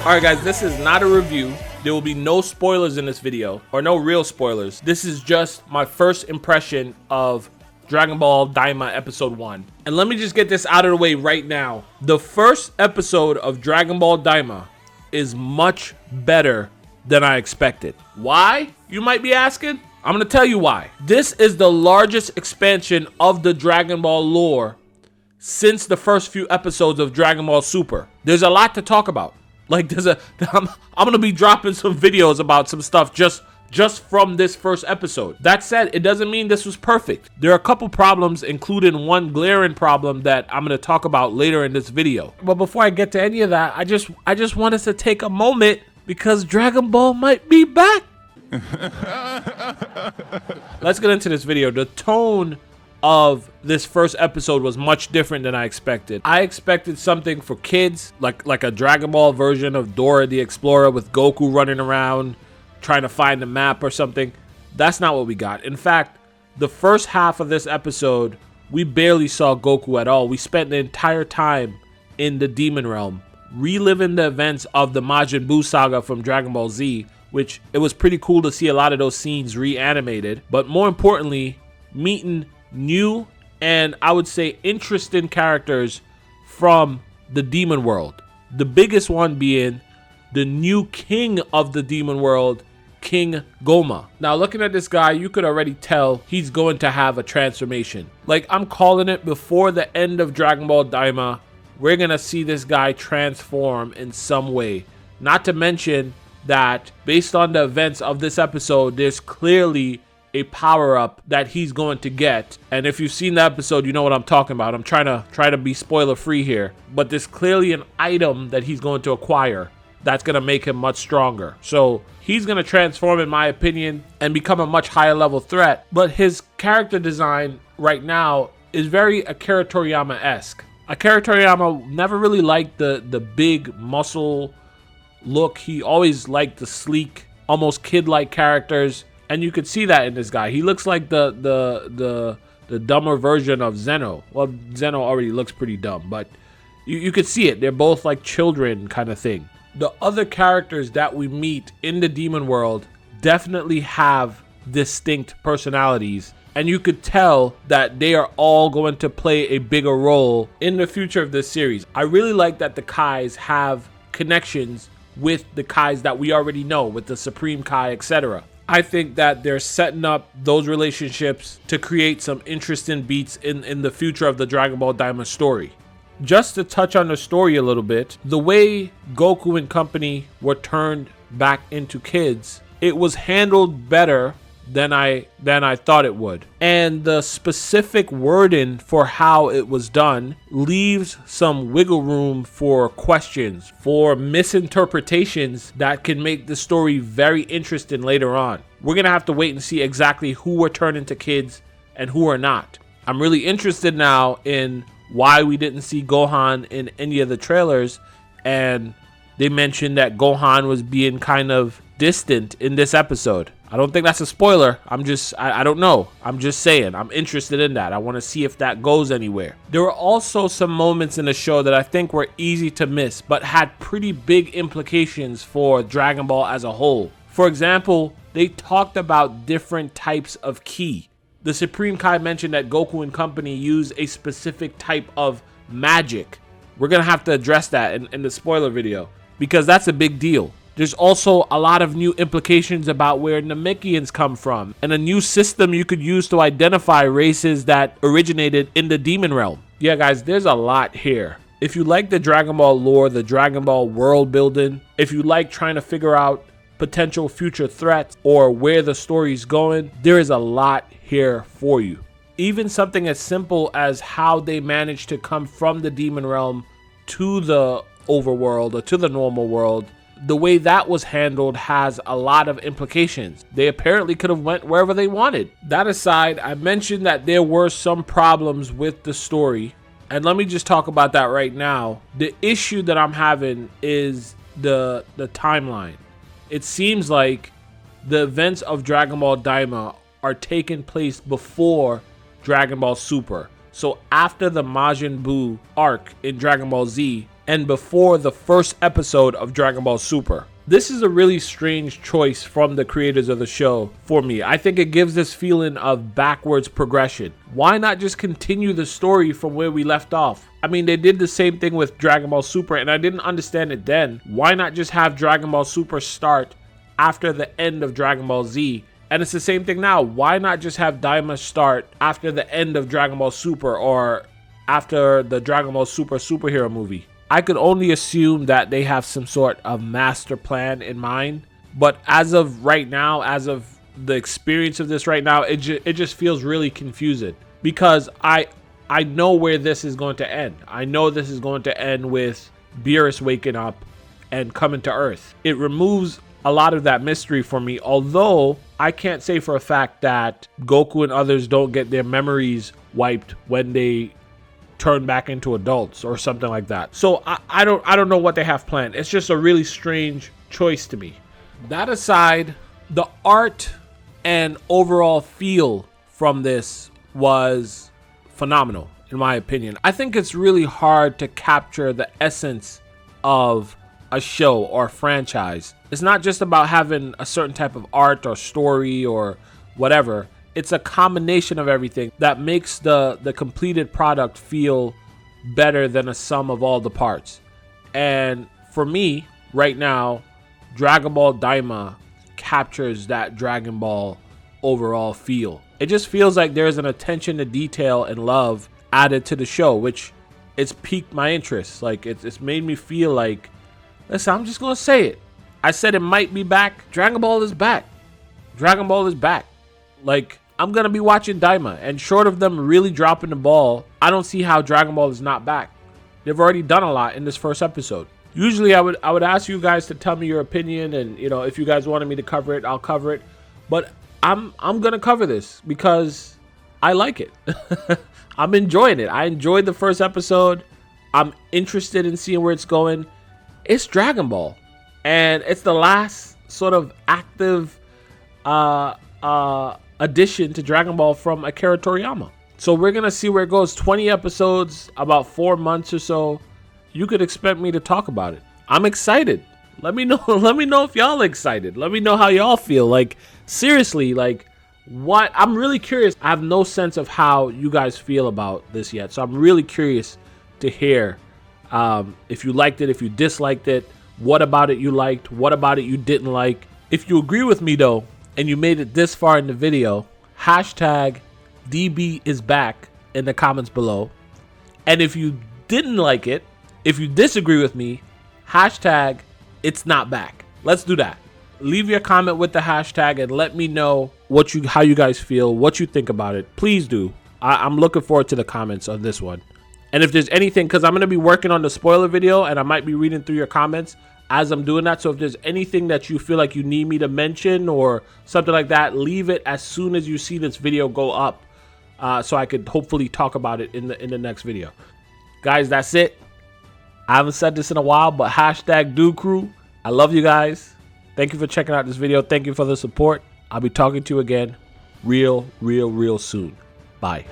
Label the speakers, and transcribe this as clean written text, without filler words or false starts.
Speaker 1: Alright guys, this is not a review. There will be no spoilers in this video, or no real spoilers. This is just my first impression of Dragon Ball Daima episode 1. And let me just get this out of the way right now. The first episode of Dragon Ball Daima is much better than I expected. Why, you might be asking? I'm gonna tell you why. This is the largest expansion of the Dragon Ball lore since the first few episodes of Dragon Ball Super. There's a lot to talk about. Like I'm gonna be dropping some videos about some stuff just from this first episode. That said, it doesn't mean this was perfect. There are a couple problems, including one glaring problem that I'm gonna talk about later in this video. But before I get to any of that, I just want us to take a moment because Dragon Ball might be back. Let's get into this video. The tone of this first episode was much different than I expected. I expected something for kids, like a Dragon Ball version of Dora the Explorer with Goku running around trying to find the map or something. That's not what we got. In fact, the first half of this episode, we barely saw Goku at all. We spent the entire time in the Demon Realm, reliving the events of the Majin Buu saga from Dragon Ball Z, which it was pretty cool to see a lot of those scenes reanimated, but more importantly, meeting new and I would say interesting characters from the demon world. The biggest one being the new king of the demon world, King Goma. Now looking at this guy, you could already tell he's going to have a transformation. Like, I'm calling it, before the end of Dragon Ball Daima, we're gonna see this guy transform in some way. Not to mention that based on the events of this episode, there's clearly a power-up that he's going to get. And if you've seen the episode, you know what I'm talking about. I'm trying to be spoiler-free here. But there's clearly an item that he's going to acquire that's going to make him much stronger. So he's going to transform, in my opinion, and become a much higher level threat. But his character design right now is very Akira Toriyama-esque. Akira Toriyama never really liked the big muscle look. He always liked the sleek, almost kid-like characters. And you could see that in this guy. He looks like the dumber version of Zeno. Well, Zeno already looks pretty dumb, but you could see it. They're both like children kind of thing. The other characters that we meet in the demon world definitely have distinct personalities, and you could tell that they are all going to play a bigger role in the future of this series. I really like that the Kais have connections with the Kais that we already know, with the Supreme Kai, etc. I think that they're setting up those relationships to create some interesting beats in the future of the Dragon Ball Daima story. Just to touch on the story a little bit, the way Goku and company were turned back into kids, it was handled better than I thought it would. And the specific wording for how it was done leaves some wiggle room for questions, for misinterpretations that can make the story very interesting later on. We're gonna have to wait and see exactly who were turned into kids and who are not. I'm really interested now in why we didn't see Gohan in any of the trailers, and they mentioned that Gohan was being kind of distant in this episode. I don't think that's a spoiler. I don't know. I'm just saying. I'm interested in that. I want to see if that goes anywhere. There were also some moments in the show that I think were easy to miss, but had pretty big implications for Dragon Ball as a whole. For example, they talked about different types of ki. The Supreme Kai mentioned that Goku and company use a specific type of magic. We're going to have to address that in the spoiler video, because that's a big deal. There's also a lot of new implications about where Namekians come from, and a new system you could use to identify races that originated in the demon realm. Yeah guys, there's a lot here. If you like the Dragon Ball lore, the Dragon Ball world building, if you like trying to figure out potential future threats or where the story's going, there is a lot here for you. Even something as simple as how they managed to come from the demon realm to the overworld or to the normal world, the way that was handled has a lot of implications. They apparently could have went wherever they wanted. That aside, I mentioned that there were some problems with the story, and let me just talk about that right now. The issue that I'm having is the timeline. It seems like the events of Dragon Ball Daima are taking place before Dragon Ball Super. So after the Majin Buu arc in Dragon Ball Z, and before the first episode of Dragon Ball Super. This is a really strange choice from the creators of the show for me. I think it gives this feeling of backwards progression. Why not just continue the story from where we left off? I mean, they did the same thing with Dragon Ball Super, and I didn't understand it then. Why not just have Dragon Ball Super start after the end of Dragon Ball Z? And it's the same thing now. Why not just have Daima start after the end of Dragon Ball Super or after the Dragon Ball Super superhero movie? I could only assume that they have some sort of master plan in mind. But as of right now, as of the experience of this right now, it just feels really confusing. Because I know where this is going to end. I know this is going to end with Beerus waking up and coming to Earth. It removes a lot of that mystery for me. Although I can't say for a fact that Goku and others don't get their memories wiped when they turn back into adults or something like that. So I don't know what they have planned. It's just a really strange choice to me. That aside, the art and overall feel from this was phenomenal in my opinion. I think it's really hard to capture the essence of a show or franchise. It's not just about having a certain type of art or story or whatever. It's a combination of everything that makes the completed product feel better than a sum of all the parts. And for me, right now, Dragon Ball Daima captures that Dragon Ball overall feel. It just feels like there's an attention to detail and love added to the show, which it's piqued my interest. Like it's made me feel like, listen, I'm just gonna say it. I said it might be back. Dragon Ball is back. Dragon Ball is back. Like, I'm going to be watching Daima, and short of them really dropping the ball, I don't see how Dragon Ball is not back. They've already done a lot in this first episode. Usually I would ask you guys to tell me your opinion, and you know, if you guys wanted me to cover it, I'll cover it. But I'm going to cover this because I like it. I'm enjoying it. I enjoyed the first episode. I'm interested in seeing where it's going. It's Dragon Ball, and it's the last sort of active addition to Dragon Ball from Akira Toriyama. So we're gonna see where it goes. 20 episodes, about 4 months or so. You could expect me to talk about it. I'm excited. Let me know. Let me know if y'all excited. Let me know how y'all feel. Like, seriously, like, what? I'm really curious. I have no sense of how you guys feel about this yet, so I'm really curious to hear if you liked it, if you disliked it, what about it you liked, what about it you didn't like. If you agree with me though, and you made it this far in the video, hashtag DB is back in the comments below. And if you didn't like it, if you disagree with me, hashtag it's not back. Let's do that. Leave your comment with the hashtag and let me know how you guys feel, what you think about it. Please do. I'm looking forward to the comments on this one. And if there's anything, because I'm going to be working on the spoiler video and I might be reading through your comments as I'm doing that. So if there's anything that you feel like you need me to mention or something like that, leave it as soon as you see this video go up, so I could hopefully talk about it in the next video. Guys, that's it. I haven't said this in a while, but hashtag Dude Crew. I love you guys. Thank you for checking out this video. Thank you for the support. I'll be talking to you again real soon. Bye.